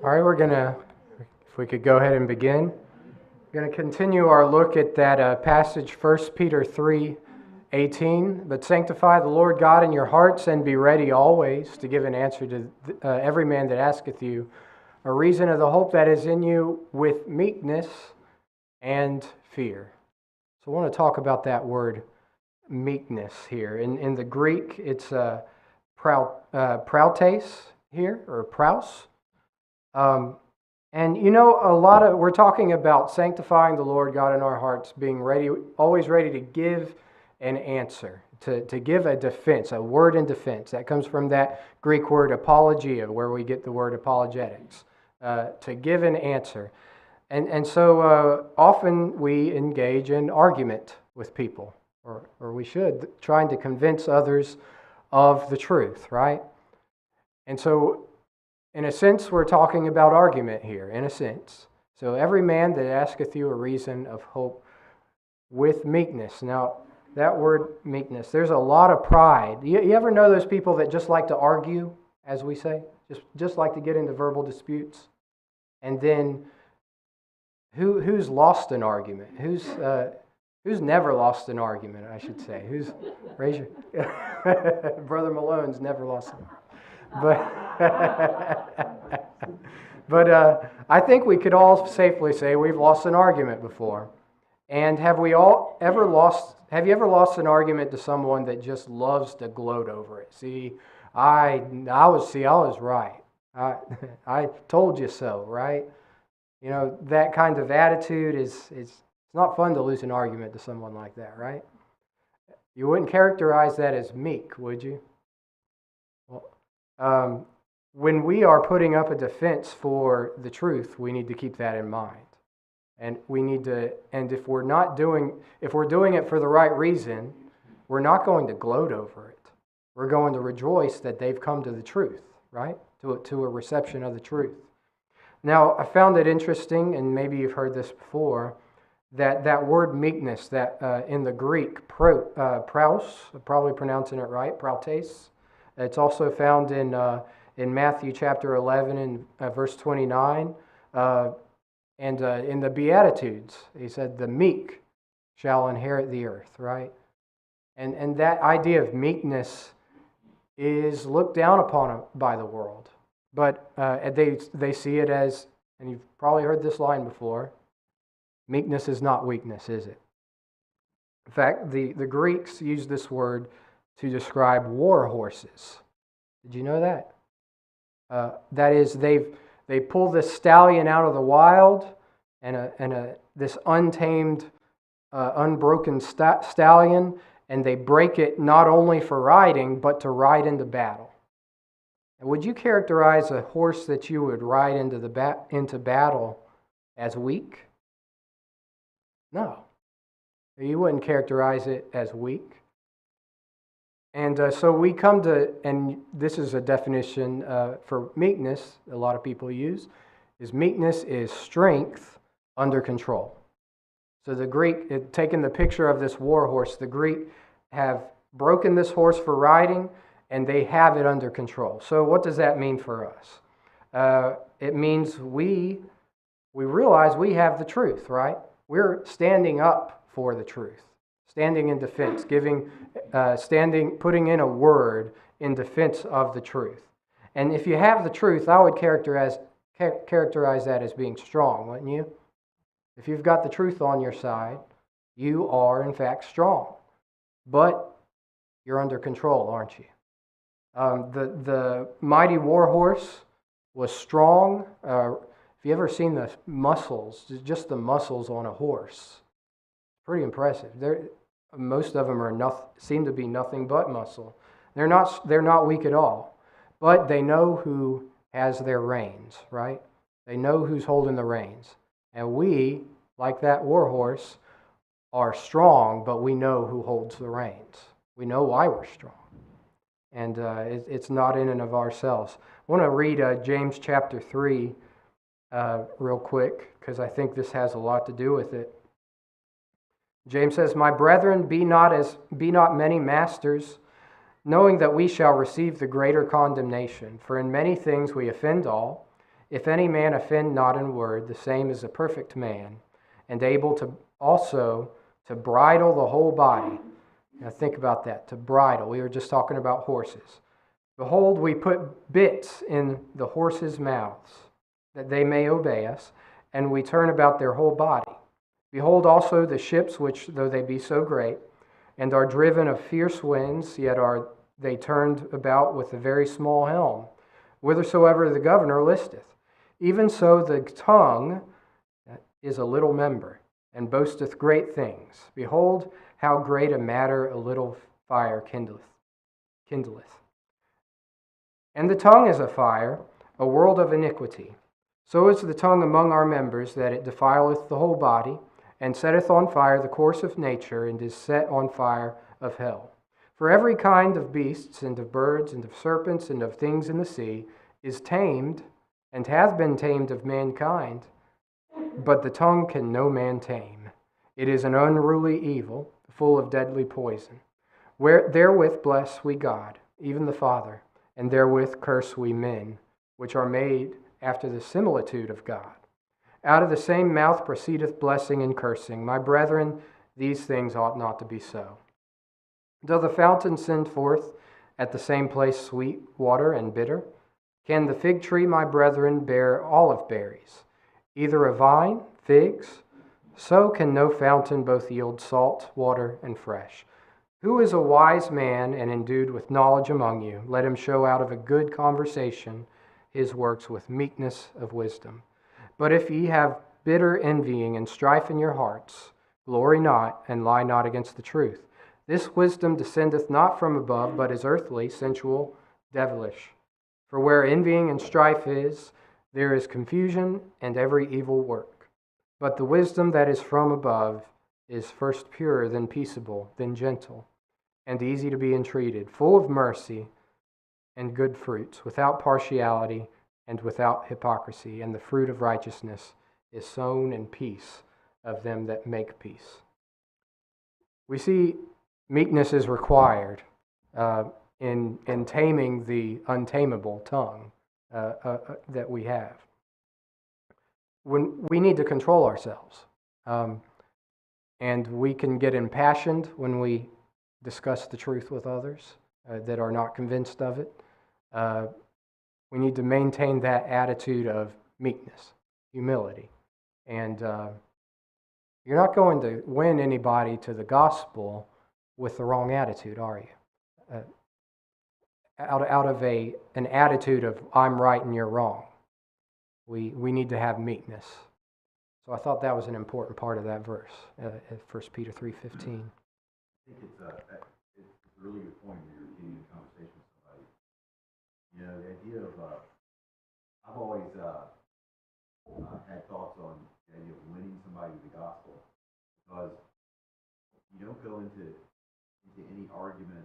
All right, if we could go ahead and begin. We're going to continue our look at that passage, 1 Peter 3:18. But sanctify the Lord God in your hearts, and be ready always to give an answer to every man that asketh you a reason of the hope that is in you with meekness and fear. So I want to talk about that word meekness here. In the Greek, it's prautes here, or praus. And we're talking about sanctifying the Lord God in our hearts, being ready, always ready to give an answer, to give a defense, a word in defense. That comes from that Greek word apologia, where we get the word apologetics, to give an answer. And so often we engage in argument with people, or we should, trying to convince others of the truth, right? And so in a sense, we're talking about argument here, in a sense. So every man that asketh you a reason of hope with meekness. Now, that word meekness, there's a lot of pride. You ever know those people that just like to argue, as we say? Just like to get into verbal disputes? And then, who's lost an argument? Who's never lost an argument, I should say? Raise your... Brother Malone's never lost an argument. But I think we could all safely say we've lost an argument before. And have you ever lost an argument to someone that just loves to gloat over it? See, I was right. I told you so, right? You know, that kind of attitude it's not fun to lose an argument to someone like that, right? You wouldn't characterize that as meek, would you? When we are putting up a defense for the truth, we need to keep that in mind. And if we're doing it for the right reason, we're not going to gloat over it. We're going to rejoice that they've come to the truth, right? To a reception of the truth. Now, I found it interesting, and maybe you've heard this before, that word meekness, that in the Greek, praus, I'm probably pronouncing it right, prautes. It's also found in Matthew chapter 11 and verse 29. And in the Beatitudes, he said, the meek shall inherit the earth, right? And that idea of meekness is looked down upon by the world. But they see it as, and you've probably heard this line before, meekness is not weakness, is it? In fact, the Greeks used this word to describe war horses. Did you know that? That is, they pull this stallion out of the wild, and this untamed, unbroken stallion, and they break it not only for riding, but to ride into battle. And would you characterize a horse that you would ride into battle as weak? No. You wouldn't characterize it as weak. And so we come to, and this is a definition for meekness a lot of people use, is meekness is strength under control. So the Greek, taking the picture of this war horse, the Greek have broken this horse for riding, and they have it under control. So what does that mean for us? It means we realize we have the truth, right? We're standing up for the truth. Standing in defense, putting in a word in defense of the truth. And if you have the truth, I would characterize that as being strong, wouldn't you? If you've got the truth on your side, you are in fact strong. But you're under control, aren't you? The mighty war horse was strong. If you ever seen the muscles, just the muscles on a horse, pretty impressive. Most of them seem to be nothing but muscle. They're not weak at all, but they know who has their reins, right? They know who's holding the reins. And we, like that war horse, are strong, but we know who holds the reins. We know why we're strong. And it's not in and of ourselves. I want to read James chapter 3 real quick, because I think this has a lot to do with it. James says, "My brethren, be not many masters, knowing that we shall receive the greater condemnation. For in many things we offend all. If any man offend not in word, the same is a perfect man, and able to also to bridle the whole body." Now think about that, to bridle. We were just talking about horses. "Behold, we put bits in the horses' mouths, that they may obey us, and we turn about their whole body. Behold also the ships, which, though they be so great, and are driven of fierce winds, yet are they turned about with a very small helm, whithersoever the governor listeth. Even so the tongue is a little member, and boasteth great things. Behold, how great a matter a little fire kindleth. And the tongue is a fire, a world of iniquity. So is the tongue among our members, that it defileth the whole body, and setteth on fire the course of nature, and is set on fire of hell. For every kind of beasts, and of birds, and of serpents, and of things in the sea, is tamed, and hath been tamed of mankind, but the tongue can no man tame. It is an unruly evil, full of deadly poison. Therewith bless we God, even the Father, and therewith curse we men, which are made after the similitude of God. Out of the same mouth proceedeth blessing and cursing. My brethren, these things ought not to be so. Doth the fountain send forth at the same place sweet water and bitter? Can the fig tree, my brethren, bear olive berries? Either a vine, figs? So can no fountain both yield salt, water, and fresh. Who is a wise man and endued with knowledge among you? Let him show out of a good conversation his works with meekness of wisdom. But if ye have bitter envying and strife in your hearts, glory not, and lie not against the truth. This wisdom descendeth not from above, but is earthly, sensual, devilish. For where envying and strife is, there is confusion and every evil work. But the wisdom that is from above is first pure, then peaceable, then gentle, and easy to be entreated, full of mercy and good fruits, without partiality and without hypocrisy. And the fruit of righteousness is sown in peace of them that make peace. We see meekness is required in taming the untamable tongue that we have. When we need to control ourselves, and we can get impassioned when we discuss the truth with others that are not convinced of it. We need to maintain that attitude of meekness, humility, and you're not going to win anybody to the gospel with the wrong attitude, are you? Out of an attitude of I'm right and you're wrong. We need to have meekness. So I thought that was an important part of that verse, 1 Peter 3:15. I think it's a really good point when you're getting in a conversation with somebody. You know, the idea of, I've always had thoughts on the idea of winning somebody to the gospel, because you don't go into any argument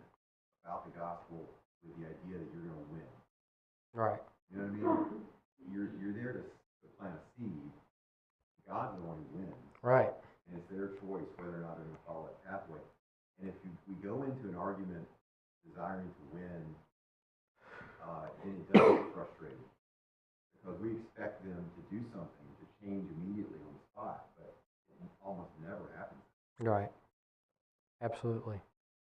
about the gospel with the idea that you're going to win. Right. You know what I mean? You're there to plant a seed. God's the one who wins. Right. And it's their choice whether or not they're going to follow that pathway. And if we go into an argument desiring to win, then it does get frustrating, because we expect them to do something to change immediately on the spot, but it almost never happens. Right. Absolutely.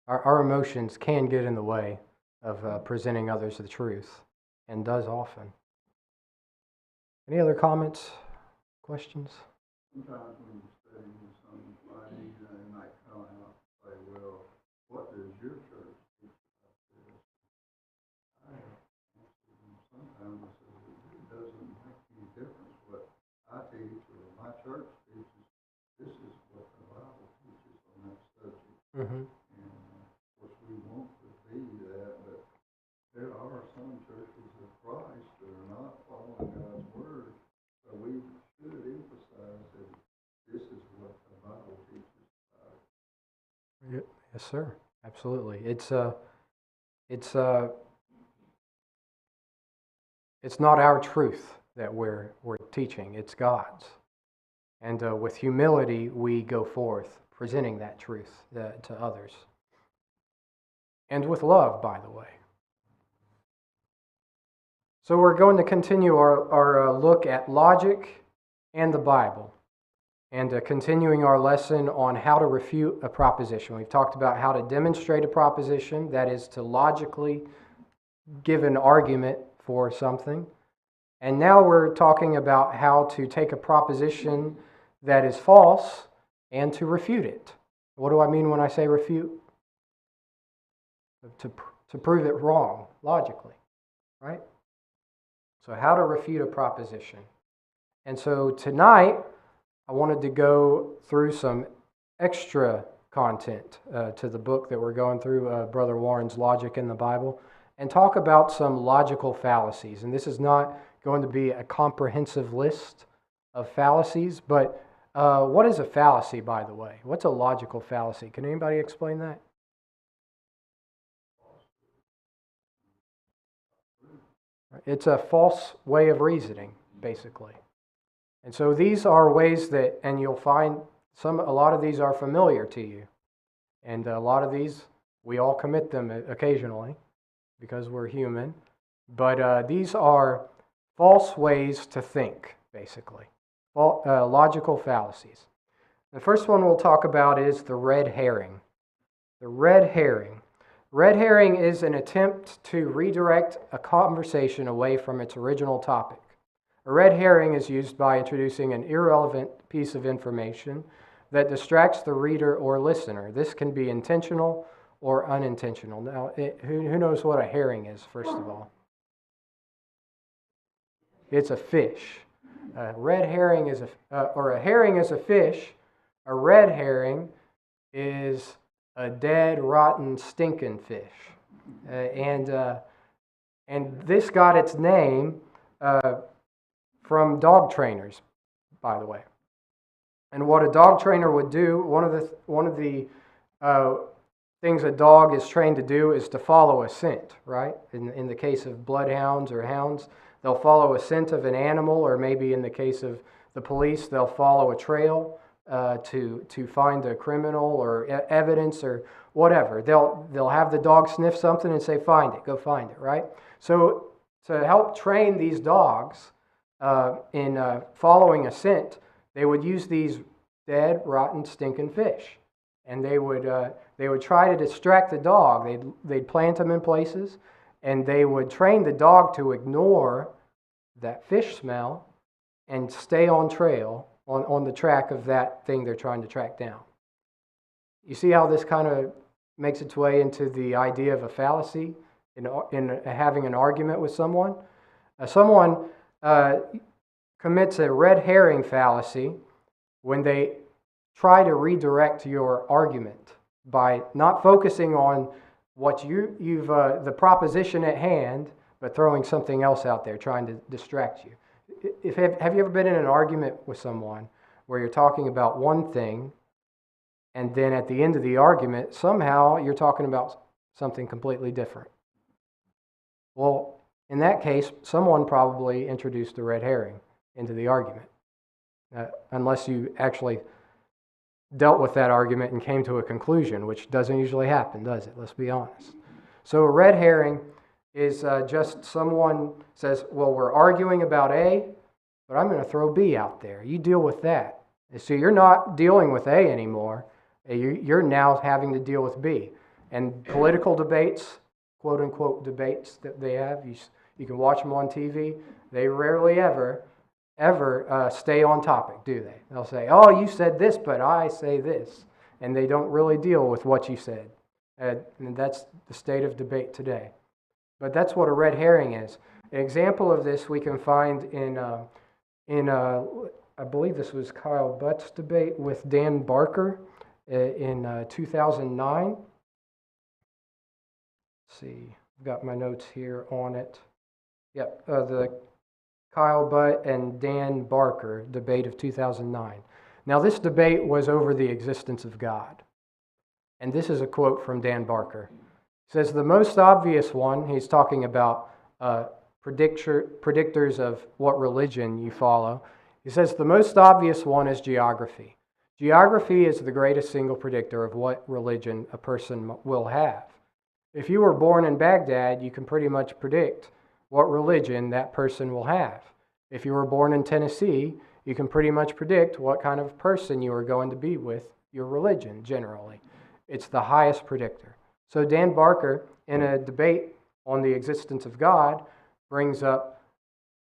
Our emotions can get in the way of presenting others the truth, and does often. Any other comments, questions? Sometimes when you're studying with somebody, they might come out and say, well, what does your church teach about this? I answer them sometimes, I say, it doesn't make any difference what I teach or my church teaches. This is what the Bible teaches on that subject. Mm-hmm. And of course we want to be that, but there are some churches of Christ that are not following God's word. So we should emphasize that this is what the Bible teaches about it. Yes, sir. Absolutely. It's not our truth that we're teaching. It's God's. And with humility, we go forth presenting that truth to others. And with love, by the way. So we're going to continue our look at logic and the Bible, and continuing our lesson on how to refute a proposition. We've talked about how to demonstrate a proposition, that is to logically give an argument for something. And now we're talking about how to take a proposition that is false and to refute it. What do I mean when I say refute? To prove it wrong, logically, right? So how to refute a proposition. And so tonight, I wanted to go through some extra content to the book that we're going through, Brother Warren's Logic in the Bible, and talk about some logical fallacies. And this is not going to be a comprehensive list of fallacies, but what is a fallacy, by the way? What's a logical fallacy? Can anybody explain that? It's a false way of reasoning, basically. And so these are ways that, and you'll find a lot of these are familiar to you. And a lot of these, we all commit them occasionally because we're human. But these are false ways to think, basically. Logical fallacies. The first one we'll talk about is the red herring. The red herring. Red herring is an attempt to redirect a conversation away from its original topic. A red herring is used by introducing an irrelevant piece of information that distracts the reader or listener. This can be intentional or unintentional. Now, who knows what a herring is, first of all? It's a fish. A red herring is a herring is a fish. A red herring is a dead, rotten, stinking fish. And this got its name from dog trainers, by the way. And what a dog trainer would do, one of the things a dog is trained to do is to follow a scent, right? In the case of bloodhounds or hounds, they'll follow a scent of an animal, or maybe in the case of the police, they'll follow a trail to find a criminal or evidence or whatever. They'll have the dog sniff something and say, "Find it, go find it," right? So to help train these dogs in following a scent, they would use these dead, rotten, stinking fish, and they would try to distract the dog. They'd plant them in places, and they would train the dog to ignore that fish smell and stay on trail, on the track of that thing they're trying to track down. You see how this kind of makes its way into the idea of a fallacy in having an argument with someone? Someone commits a red herring fallacy when they try to redirect your argument by not focusing on what you've the proposition at hand, but throwing something else out there, trying to distract you. Have you ever been in an argument with someone where you're talking about one thing, and then at the end of the argument, somehow you're talking about something completely different? Well, in that case, someone probably introduced a red herring into the argument, unless you actually dealt with that argument and came to a conclusion, which doesn't usually happen, does it? Let's be honest. So a red herring is just someone says, well, we're arguing about A, but I'm going to throw B out there. You deal with that. And so you're not dealing with A anymore. You're now having to deal with B. And political debates, quote-unquote debates that they have, you can watch them on TV. They rarely ever stay on topic, do they? They'll say, oh, you said this, but I say this. And they don't really deal with what you said. And that's the state of debate today. But that's what a red herring is. An example of this we can find in I believe this was Kyle Butt's debate with Dan Barker in 2009. Let's see, I've got my notes here on it. Yep, the Kyle Butt and Dan Barker debate of 2009. Now, this debate was over the existence of God. And this is a quote from Dan Barker. He says, the most obvious one, he's talking about predictors of what religion you follow. He says, the most obvious one is geography. Geography is the greatest single predictor of what religion a person will have. If you were born in Baghdad, you can pretty much predict what religion that person will have. If you were born in Tennessee, you can pretty much predict what kind of person you are going to be with your religion generally. It's the highest predictor. So Dan Barker, in a debate on the existence of God, brings up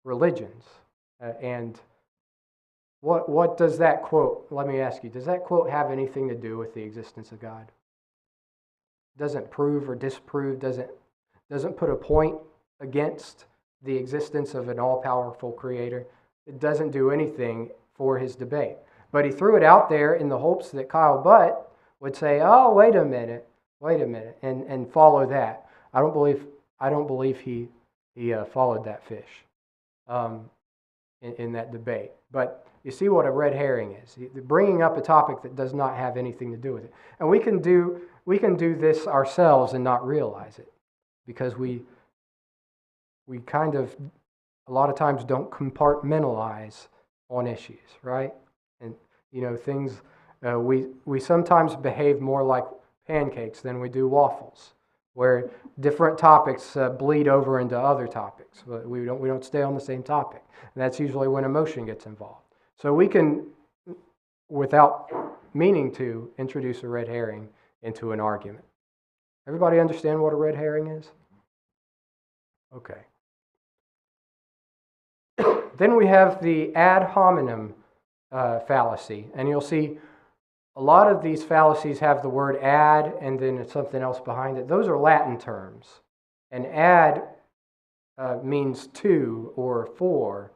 religions. And what does that quote, let me ask you, does that quote have anything to do with the existence of God? Doesn't prove or disprove, doesn't put a point against the existence of an all-powerful creator. It doesn't do anything for his debate. But he threw it out there in the hopes that Kyle Butt would say, "Oh, wait a minute," and follow that. I don't believe he followed that fish in that debate. But you see what a red herring is. Bringing up a topic that does not have anything to do with it. And we can do this ourselves and not realize it, because we kind of a lot of times don't compartmentalize on issues, right? And things we sometimes behave more like pancakes than we do waffles, where different topics bleed over into other topics. We don't stay on the same topic, and that's usually when emotion gets involved. So we can, without meaning to, introduce a red herring into an argument. Everybody understand what a red herring is? Okay. Then we have the ad hominem fallacy, and you'll see a lot of these fallacies have the word ad and then it's something else behind it. Those are Latin terms. And ad means to or for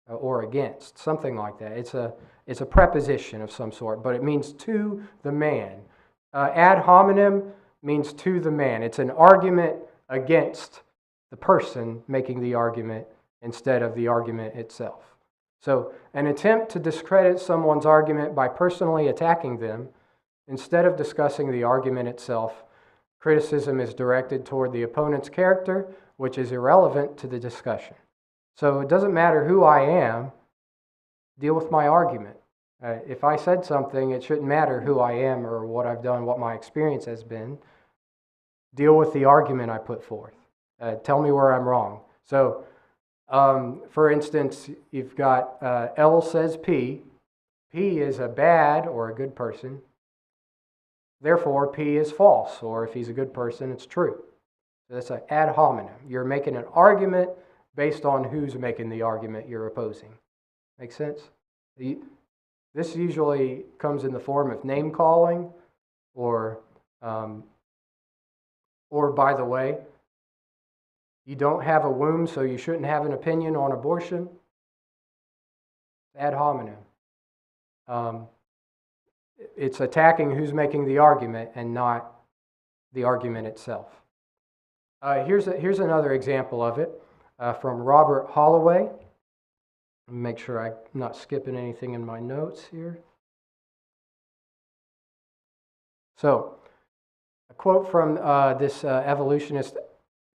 or against, something like that. It's a preposition of some sort, but it means to the man. Ad hominem means to the man. It's an argument against the person making the argument instead of the argument itself. So, an attempt to discredit someone's argument by personally attacking them, instead of discussing the argument itself, criticism is directed toward the opponent's character, which is irrelevant to the discussion. So, it doesn't matter who I am, deal with my argument. If I said something, it shouldn't matter who I am or what I've done, what my experience has been. Deal with the argument I put forth. Tell me where I'm wrong. So, for instance, you've got L says P. P is a bad or a good person. Therefore, P is false, or if he's a good person, it's true. So that's an ad hominem. You're making an argument based on who's making the argument you're opposing. Make sense? This usually comes in the form of name calling, or by the way, you don't have a womb, so you shouldn't have an opinion on abortion. Ad hominem. It's attacking who's making the argument and not the argument itself. Here's another example of it from Robert Holloway. Let me make sure I'm not skipping anything in my notes here. So, a quote from this evolutionist: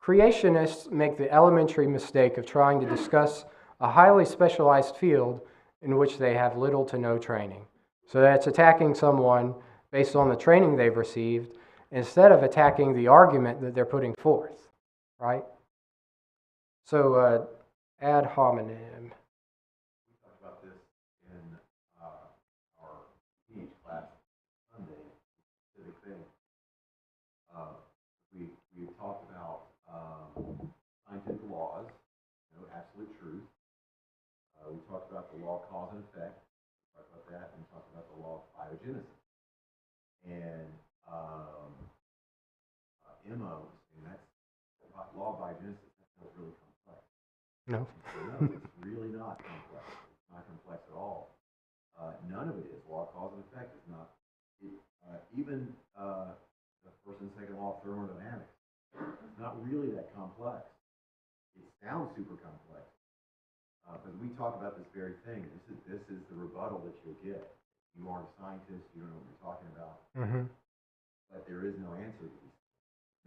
"Creationists make the elementary mistake of trying to discuss a highly specialized field in which they have little to no training." So that's attacking someone based on the training they've received instead of attacking the argument that they're putting forth, right? So ad hominem. We talked about this in our teenage class Sunday, specific thing. We talked about scientific laws, absolute truth. We talked about the law of cause and effect. We talked about that, and we talked about the law of biogenesis. And MO, and that's the law of biogenesis. That's really complex. No. No, it's really not complex. It's not complex at all. None of it is. Law of cause and effect is not. Even the first and second law of thermodynamics, it's not really that complex. It sounds super complex. But we talk about this very thing. This is the rebuttal that you'll get. You aren't a scientist. You don't know what you're talking about. Mm-hmm. But there is no answer to these.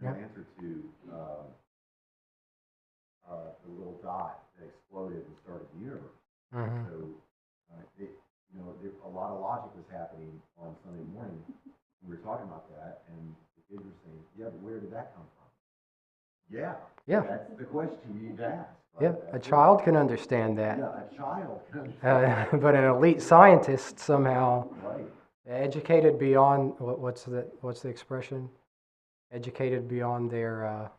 No answer to the little dot that exploded and started the universe. Mm-hmm. So, a lot of logic was happening on Sunday morning. We were talking about that, and the kids were saying, "Yeah, but where did that come from?" Yeah, Yeah. that's the question you need to ask. Right? Yeah, a child can understand that. Yeah, a child can understand. But an elite scientist somehow Right. educated beyond what's the expression? Educated beyond their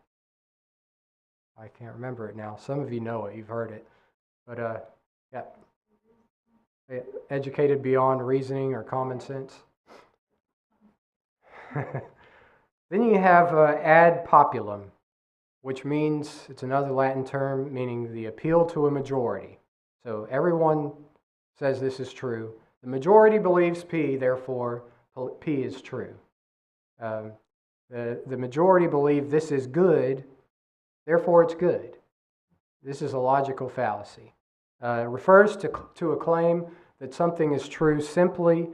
I can't remember it now. Some of you know it, you've heard it, but yeah, educated beyond reasoning or common sense. Then you have ad populum, which means, it's another Latin term meaning the appeal to a majority. So everyone says this is true. The majority believes P, therefore P is true. The majority believe this is good, therefore it's good. This is a logical fallacy. It refers to a claim that something is true simply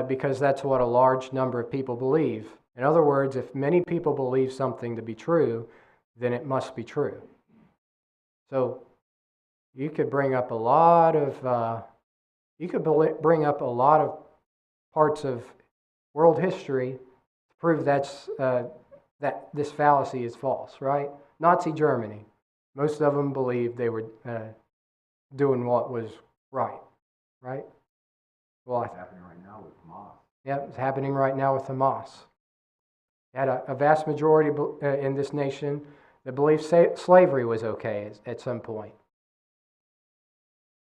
because that's what a large number of people believe. In other words, if many people believe something to be true, then it must be true. So you could bring up a lot of parts of world history to prove that this fallacy is false, right? Nazi Germany, most of them believed they were doing what was right? Well, It's happening right now with Hamas. yeah, it's happening right now with Hamas. You had a vast majority in this nation that believed slavery was okay at some point.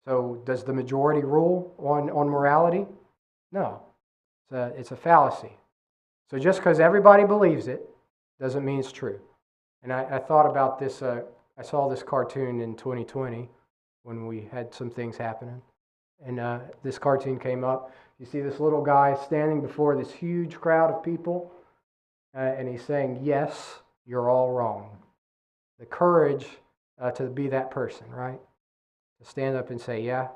So does the majority rule on morality? No. It's a fallacy. So just because everybody believes it doesn't mean it's true. And I thought about this. I saw this cartoon in 2020 when we had some things happening. And this cartoon came up. You see this little guy standing before this huge crowd of people, and he's saying, "Yes, you're all wrong." The courage to be that person, right? To stand up and say, "Yeah,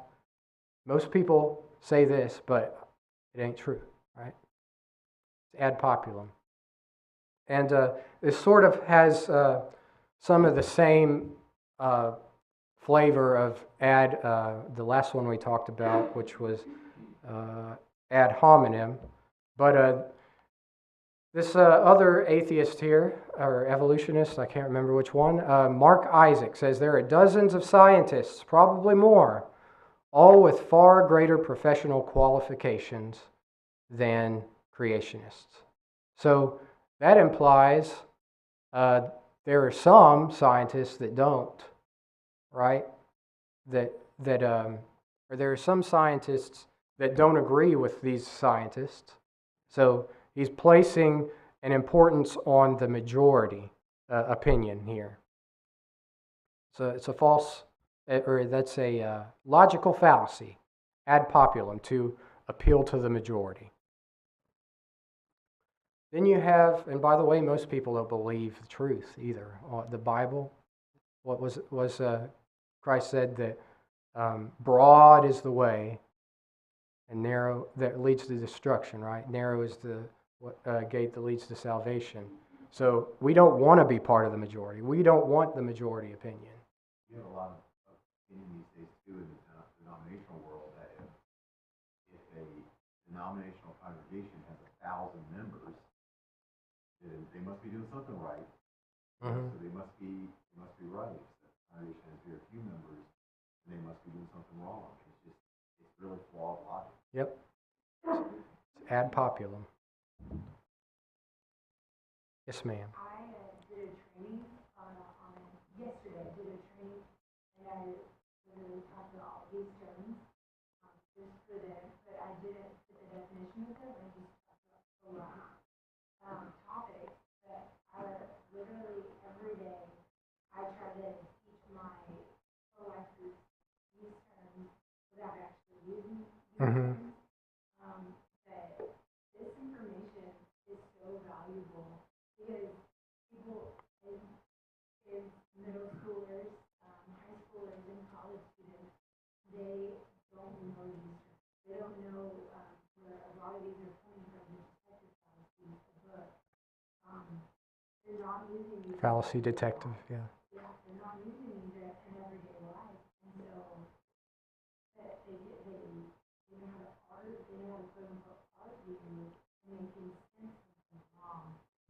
most people say this, but it ain't true," right? It's ad populum. And this sort of has some of the same flavor of the last one we talked about, which was ad hominem. But this other atheist here, or evolutionist, I can't remember which one, Mark Isaac, says there are dozens of scientists, probably more, all with far greater professional qualifications than creationists. So that implies there are some scientists that don't, right? Or there are some scientists that don't agree with these scientists. So he's placing an importance on the majority opinion here. So it's a false, or that's a logical fallacy, ad populum, to appeal to the majority. Then you have, and by the way, most people don't believe the truth either. The Bible, what was Christ said that broad is the way, and narrow that leads to destruction, right? Narrow is the gate that leads to salvation. So we don't want to be part of the majority. We don't want the majority opinion. You have a lot of opinion these days too in the denominational world that if a denominational congregation has 1,000 members, then they must be doing something right. Mm-hmm. So they must be right. If the congregation has very few members, then they must be doing something wrong. It's really flawed logic. Yep. It's ad populum. Yes, ma'am. I did a training yesterday. I did a training, and I literally talked about all these terms just for them, but I didn't put the definition of them. I just talked about a lot topics that are literally every day. I try to teach my pro-life groups these terms without actually using these Mm-hmm. terms. But this information is so valuable. Because people in middle schoolers, high schoolers, and college students, they don't know these terms. They don't know where a lot of these are coming from, the detective fallacies, the book. They're not using these. Fallacy detective, yeah. Yeah, they're not using these in everyday life, and so they don't have the art, they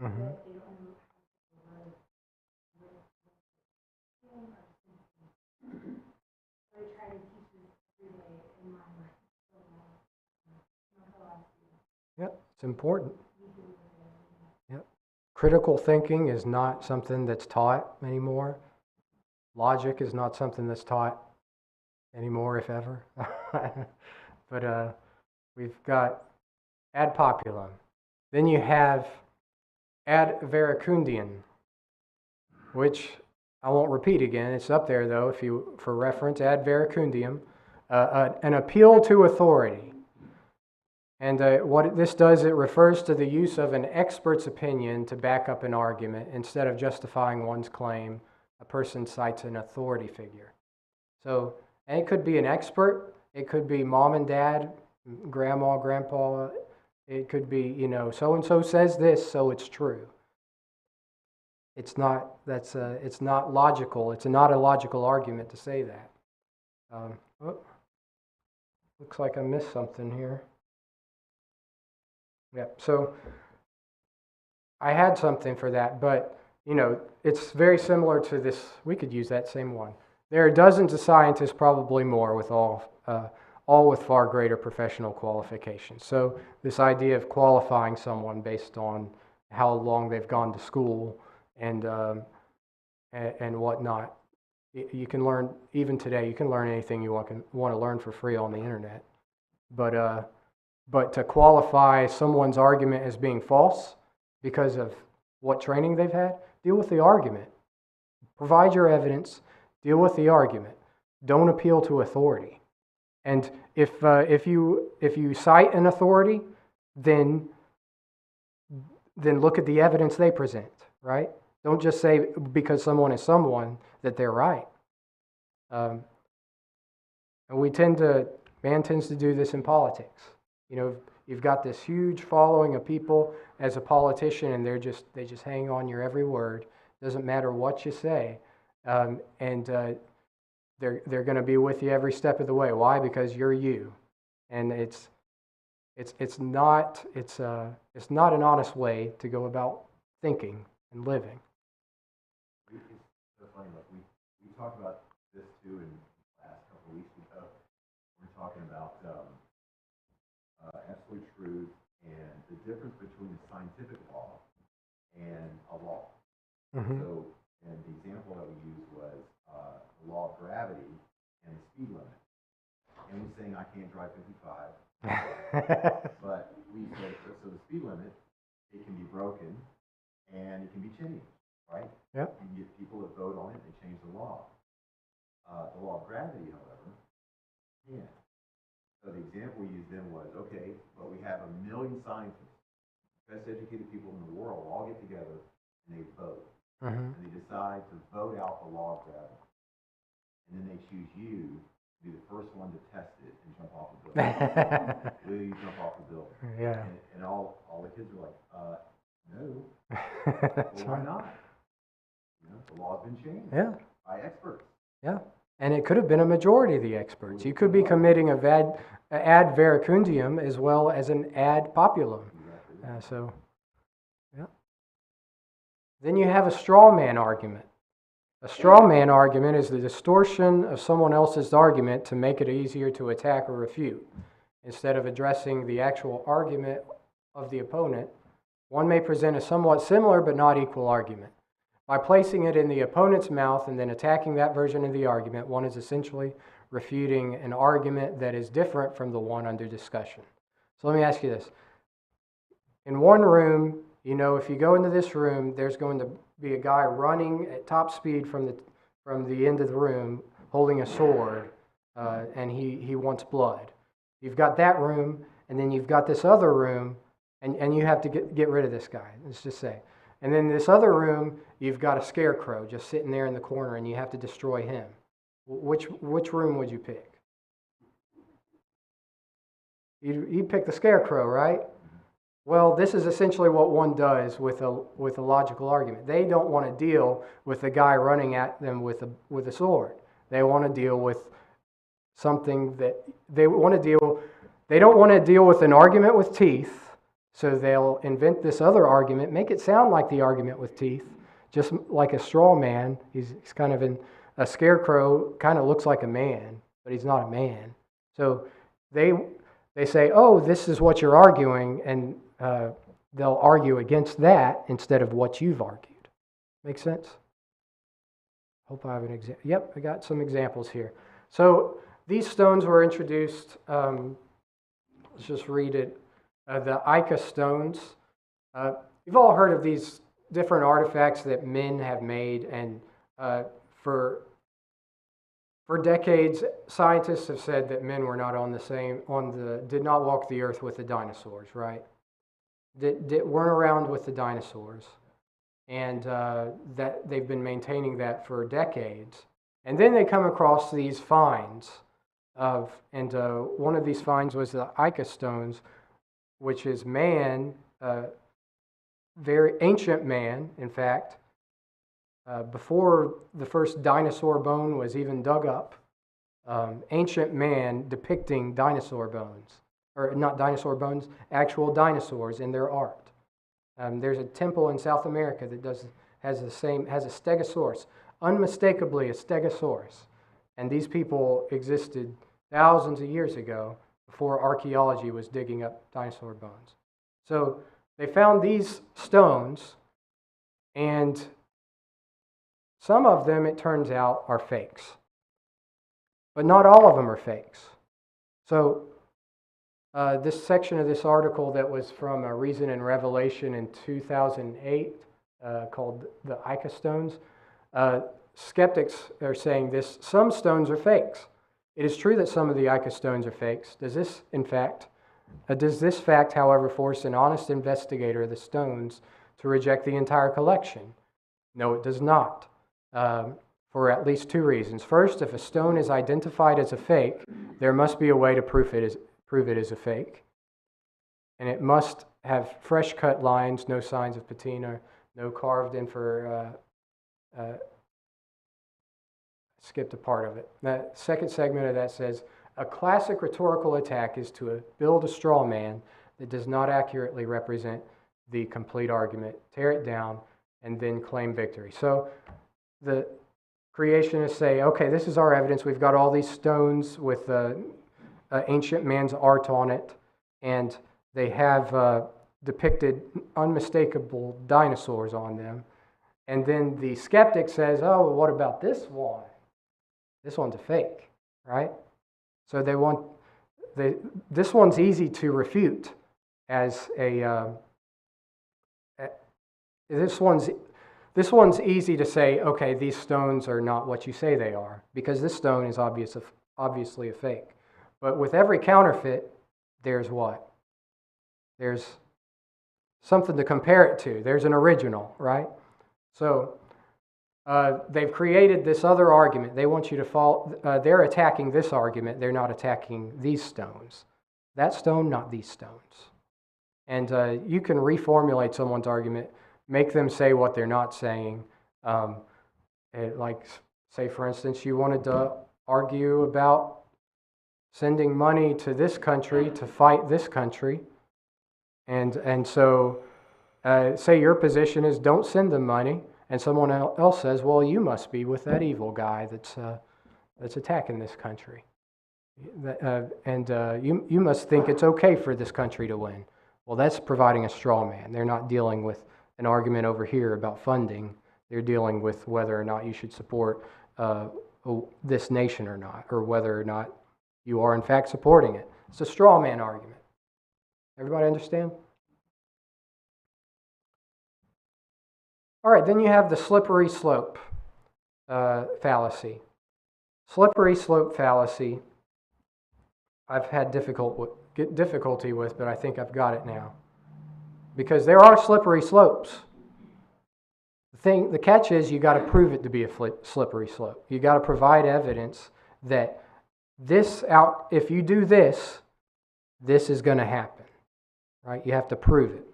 Mm-hmm. but they don't know how to live with feeling or symptoms. So I try to teach this every day in my mind. So mental life, Yep, it's important. we deal with it every day. Yep. Critical thinking is not something that's taught anymore. Logic is not something that's taught anymore, if ever. But we've got ad populum. Then you have ad verecundium, which I won't repeat again. It's up there though, if you for reference. Ad verecundium, an appeal to authority. And what this does, it refers to the use of an expert's opinion to back up an argument. Instead of justifying one's claim, a person cites an authority figure. So, and it could be an expert, it could be mom and dad, grandma, grandpa, it could be, so-and-so says this, so it's true. It's not, it's not logical. It's not a logical argument to say that. Looks like I missed something here. Yep, so I had something for that, but, it's very similar to this. We could use that same one. There are dozens of scientists, probably more, with all with far greater professional qualifications. So this idea of qualifying someone based on how long they've gone to school and whatnot, you can learn, even today, you can learn anything you want to learn for free on the internet. But to qualify someone's argument as being false because of what training they've had, deal with the argument. Provide your evidence. Deal with the argument. Don't appeal to authority. And if you cite an authority, then look at the evidence they present, right? Don't just say because someone is someone that they're right. And man tends to do this in politics. You've got this huge following of people as a politician, and they just hang on your every word. Doesn't matter what you say, and they're going to be with you every step of the way. Why? Because you're you, and it's not an honest way to go about thinking and living. It's so funny. Like we talked about this too in the last couple of weeks ago. We're talking about absolute truth and the difference between a scientific law and a law. Mm-hmm. So, and the example that we used was the law of gravity and the speed limit. And we're saying I can't drive 55, but we say so the speed limit, it can be broken and it can be changed, right? Yep. You get people that vote on it, they change the law. The law of gravity, however, can't. So the example we used then was, okay, but we have 1 million scientists, best educated people in the world, all get together and they vote. Mm-hmm. And they decide to vote out the law of gravity. And then they choose you to be the first one to test it and jump off the building. Will you jump off the building? Yeah. And all the kids are like, no. That's Well, why right. not? The law's been changed by experts. Yeah. And it could have been a majority of the experts. You could be committing ad verecundium as well as an ad populum. Exactly. Yeah. Then you have a straw man argument. A straw man argument is the distortion of someone else's argument to make it easier to attack or refute. Instead of addressing the actual argument of the opponent, one may present a somewhat similar but not equal argument. By placing it in the opponent's mouth and then attacking that version of the argument, one is essentially refuting an argument that is different from the one under discussion. So let me ask you this. In one room, if you go into this room, there's going to be a guy running at top speed from the end of the room holding a sword, and he wants blood. You've got that room, and then you've got this other room, and you have to get rid of this guy, let's just say. And then this other room, you've got a scarecrow just sitting there in the corner, and you have to destroy him. Which room would you pick? You'd pick the scarecrow, right? Well, this is essentially what one does with a logical argument. They don't want to deal with the guy running at them with a sword. They want to deal with something that they don't want to deal with an argument with teeth, So they'll invent this other argument, make it sound like the argument with teeth, just like a straw man. He's kind of in a scarecrow, kind of looks like a man, but he's not a man. So they say, oh, this is what you're arguing, and they'll argue against that instead of what you've argued. Make sense? Hope I have an example. Yep, I got some examples here. So these stones were introduced, let's just read it, the Ica stones. You've all heard of these different artifacts that men have made, and for decades, scientists have said that men were not did not walk the earth with the dinosaurs, right? Weren't around with the dinosaurs. And that they've been maintaining that for decades. And then they come across these finds one of these finds was the Ica stones, which is man, very ancient man, in fact, before the first dinosaur bone was even dug up, ancient man depicting dinosaur bones, or not dinosaur bones, actual dinosaurs in their art. There's a temple in South America that has a stegosaurus, unmistakably a stegosaurus. And these people existed thousands of years ago before archaeology was digging up dinosaur bones. So they found these stones, and some of them, it turns out, are fakes. But not all of them are fakes. So this section of this article that was from a Reason and Revelation in 2008 called the Ica stones, skeptics are saying this, some stones are fakes. It is true that some of the Ica stones are fakes. Does this fact, however, force an honest investigator of the stones to reject the entire collection? No, it does not, for at least two reasons. First, if a stone is identified as a fake, there must be a way to prove it is a fake. And it must have fresh cut lines, no signs of patina, no carved in for, skipped a part of it. The second segment of that says, a classic rhetorical attack is to build a straw man that does not accurately represent the complete argument, tear it down, and then claim victory. So the creationists say, okay, this is our evidence. We've got all these stones with ancient man's art on it, and they have depicted unmistakable dinosaurs on them. And then the skeptic says, oh, well, what about this one? This one's a fake, right? So this one's easy to refute as this one's easy to say, okay, these stones are not what you say they are, because this stone is obviously a fake. But with every counterfeit, there's what? There's something to compare it to. There's an original, right? So they've created this other argument. They want you to fall. They're attacking this argument. They're not attacking these stones. That stone, not these stones. And you can reformulate someone's argument, make them say what they're not saying. Like, say, for instance, you wanted to argue about sending money to this country to fight this country. And so say your position is don't send them money. And someone else says, well, you must be with that evil guy that's attacking this country. You must think it's okay for this country to win. Well, that's providing a straw man. They're not dealing with an argument over here about funding. They're dealing with whether or not you should support this nation or not, or whether or not you are in fact supporting it. It's a straw man argument. Everybody understand? All right, then you have the slippery slope fallacy. Slippery slope fallacy, I've had difficulty with, but I think I've got it now. Because there are slippery slopes. The catch is you got to prove it to be a slippery slope. You got to provide evidence that if you do this is going to happen, right? You have to prove it.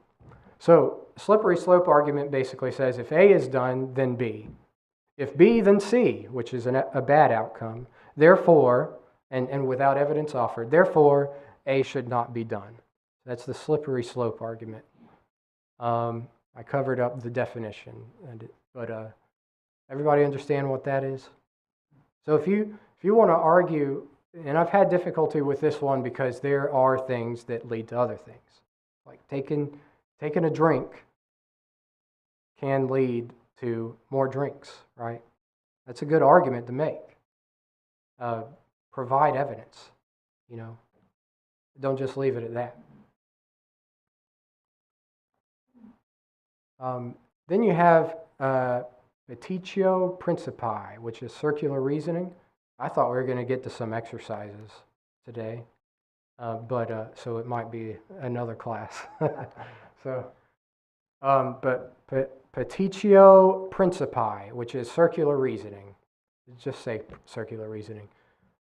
So slippery slope argument basically says if A is done, then B. If B, then C, which is a bad outcome. Therefore, and without evidence offered, therefore A should not be done. That's the slippery slope argument. I covered up the definition, but everybody understand what that is? So if you want to argue, and I've had difficulty with this one because there are things that lead to other things, like taking a drink can lead to more drinks, right? That's a good argument to make. Provide evidence, Don't just leave it at that. Then you have petitio principii, which is circular reasoning. I thought we were going to get to some exercises today, but so it might be another class. But petitio principii, which is circular reasoning. Just say circular reasoning.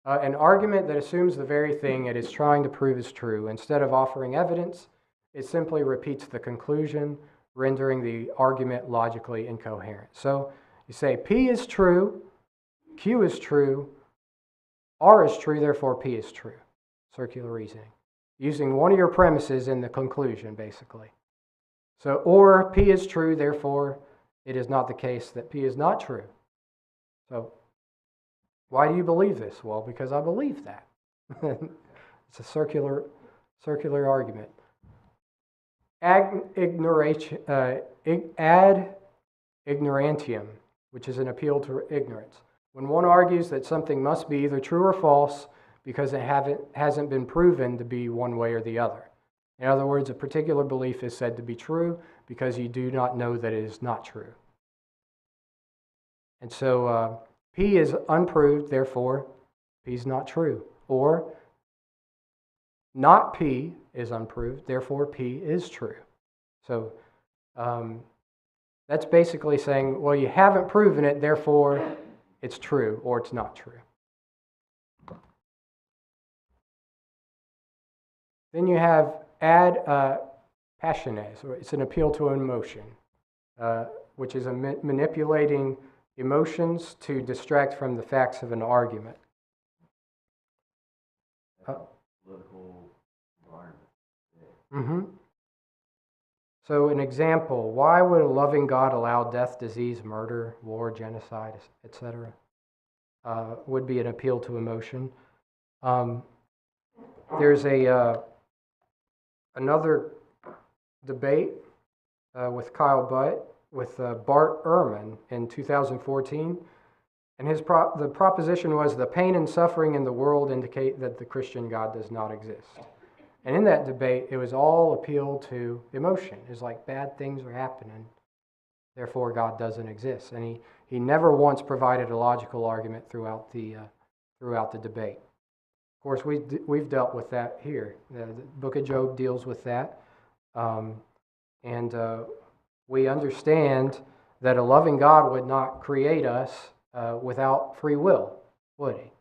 An argument that assumes the very thing it is trying to prove is true. Instead of offering evidence, it simply repeats the conclusion, rendering the argument logically incoherent. So you say P is true, Q is true, R is true, therefore P is true. Circular reasoning. Using one of your premises in the conclusion, basically. So, or P is true, therefore it is not the case that P is not true. So, why do you believe this? Well, because I believe that. It's a circular argument. Ad ignorantium, which is an appeal to ignorance. When one argues that something must be either true or false because it hasn't been proven to be one way or the other. In other words, a particular belief is said to be true because you do not know that it is not true. And so P is unproved, therefore P is not true. Or not P is unproved, therefore P is true. So that's basically saying, well, you haven't proven it, therefore it's true or it's not true. Then you have ad passiones, it's an appeal to emotion, which is manipulating emotions to distract from the facts of an argument. Political environment. Mm-hmm. So an example, why would a loving God allow death, disease, murder, war, genocide, etc.? Would be an appeal to emotion. There's another debate with Kyle Butt with Bart Ehrman in 2014, and the proposition was the pain and suffering in the world indicate that the Christian God does not exist. And in that debate, it was all appeal to emotion. It's like bad things are happening, therefore God doesn't exist. And he never once provided a logical argument throughout the debate. Of course, we've dealt with that here. The book of Job deals with that. And we understand that a loving God would not create us without free will, would he?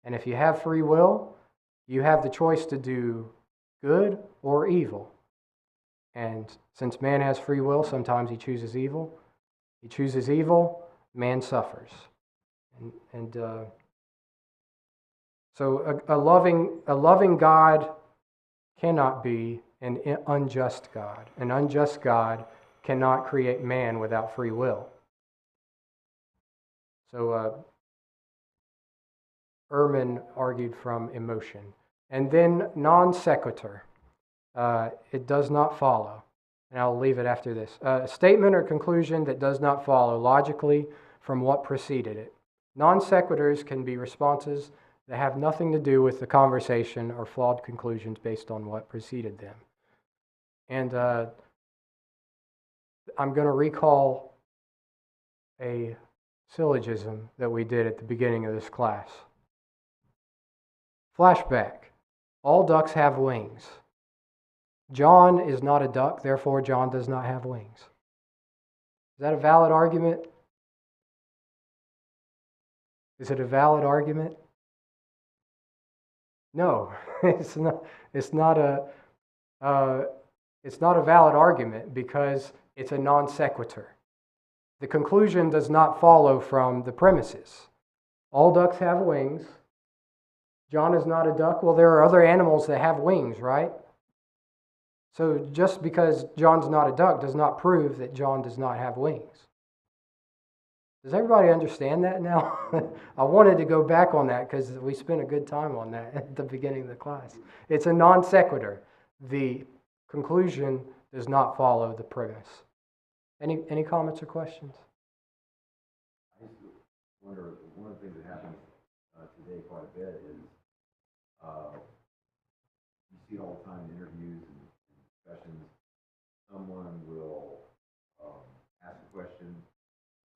And if you have free will, you have the choice to do good or evil. And since man has free will, sometimes he chooses evil. He chooses evil, man suffers. So a loving God cannot be an unjust God. An unjust God cannot create man without free will. So Ehrman argued from emotion. And then non sequitur. It does not follow. And I'll leave it after this. A statement or conclusion that does not follow logically from what preceded it. Non sequiturs can be responses that have nothing to do with the conversation or flawed conclusions based on what preceded them. And I'm going to recall a syllogism that we did at the beginning of this class. Flashback. All ducks have wings. John is not a duck, therefore John does not have wings. Is that a valid argument? Is it a valid argument? No, it's not. It's not a valid argument because it's a non sequitur. The conclusion does not follow from the premises. All ducks have wings. John is not a duck. Well, there are other animals that have wings, right? So just because John's not a duck does not prove that John does not have wings. Does everybody understand that now? I wanted to go back on that because we spent a good time on that at the beginning of the class. It's a non sequitur. The conclusion does not follow the premise. Any comments or questions? I just wonder, one of the things that happens today quite a bit is you see it all the time in interviews and discussions. Someone will ask a question,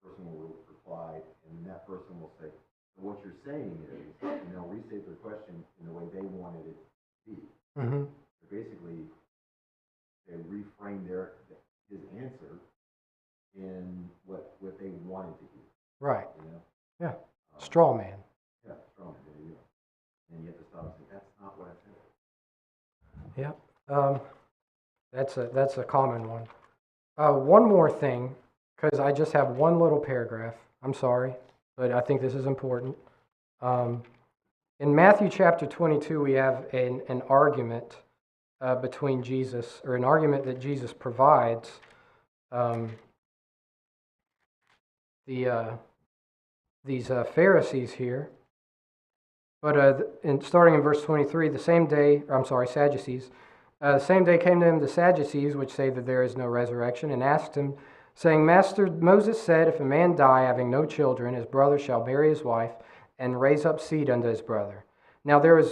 the person will reply, and that person will say, so what you're saying is, and they'll restate their question in the way they wanted it to be. Mm-hmm. So basically, they reframe his answer in what they wanted to hear. Right. You know? Yeah. Straw man. Yeah, strong. There you go. And you have to stop and say, that's not what I said. Yeah. That's a common one. One more thing, because I just have one little paragraph. I'm sorry, but I think this is important. In Matthew chapter 22, we have an argument between Jesus, or an argument that Jesus provides. These Pharisees here. But starting in verse 23, Sadducees. The same day came to him the Sadducees, which say that there is no resurrection, and asked him, saying, Master, Moses said, if a man die having no children, his brother shall bury his wife, and raise up seed unto his brother. Now there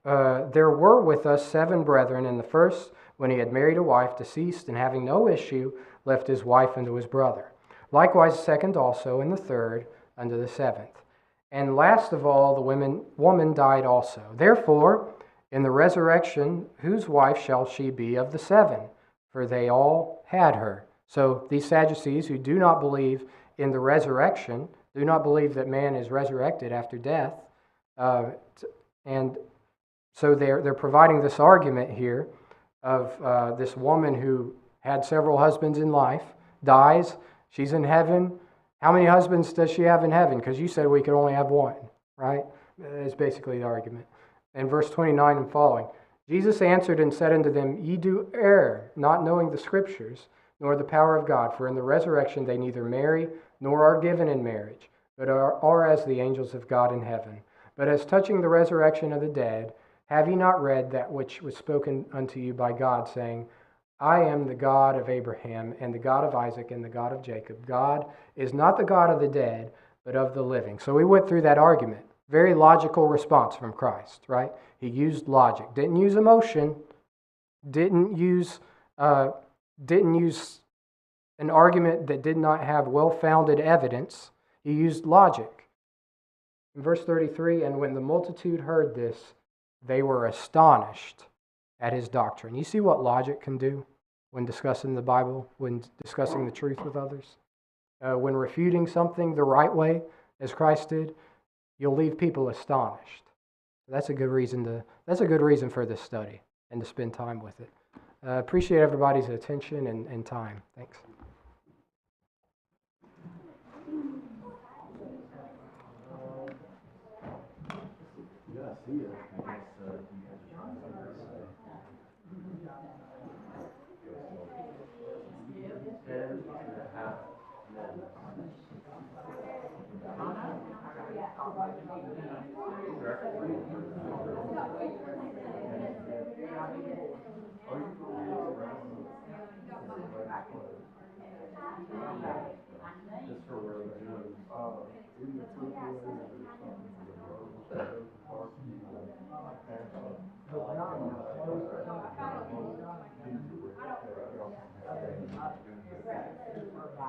were with us 7 brethren, and the first, when he had married a wife, deceased, and having no issue, left his wife unto his brother. Likewise the second also, and the third unto the 7th. And last of all, the woman died also. Therefore, in the resurrection, whose wife shall she be of the 7? For they all had her. So these Sadducees, who do not believe in the resurrection, do not believe that man is resurrected after death, and so they're providing this argument here of this woman who had several husbands in life, dies, she's in heaven. How many husbands does she have in heaven? Because you said we could only have one, right? That's basically the argument. And verse 29 and following. Jesus answered and said unto them, Ye do err, not knowing the Scriptures, nor the power of God. For in the resurrection they neither marry, nor are given in marriage, but are as the angels of God in heaven. But as touching the resurrection of the dead, have ye not read that which was spoken unto you by God, saying, I am the God of Abraham, and the God of Isaac, and the God of Jacob. God is not the God of the dead, but of the living. So we went through that argument. Very logical response from Christ, right? He used logic. Didn't use emotion. Didn't use an argument that did not have well-founded evidence. He used logic. In verse 33, and when the multitude heard this, they were astonished at his doctrine. You see what logic can do when discussing the Bible, when discussing the truth with others? When refuting something the right way, as Christ did, you'll leave people astonished. That's a good reason for this study and to spend time with it. Appreciate everybody's attention and time. Thanks. Yeah, see ya. I guess you guys are trying to figure this out. 10.5 Just for where we're doing. In the two ways, there's something for the roads, the parking, the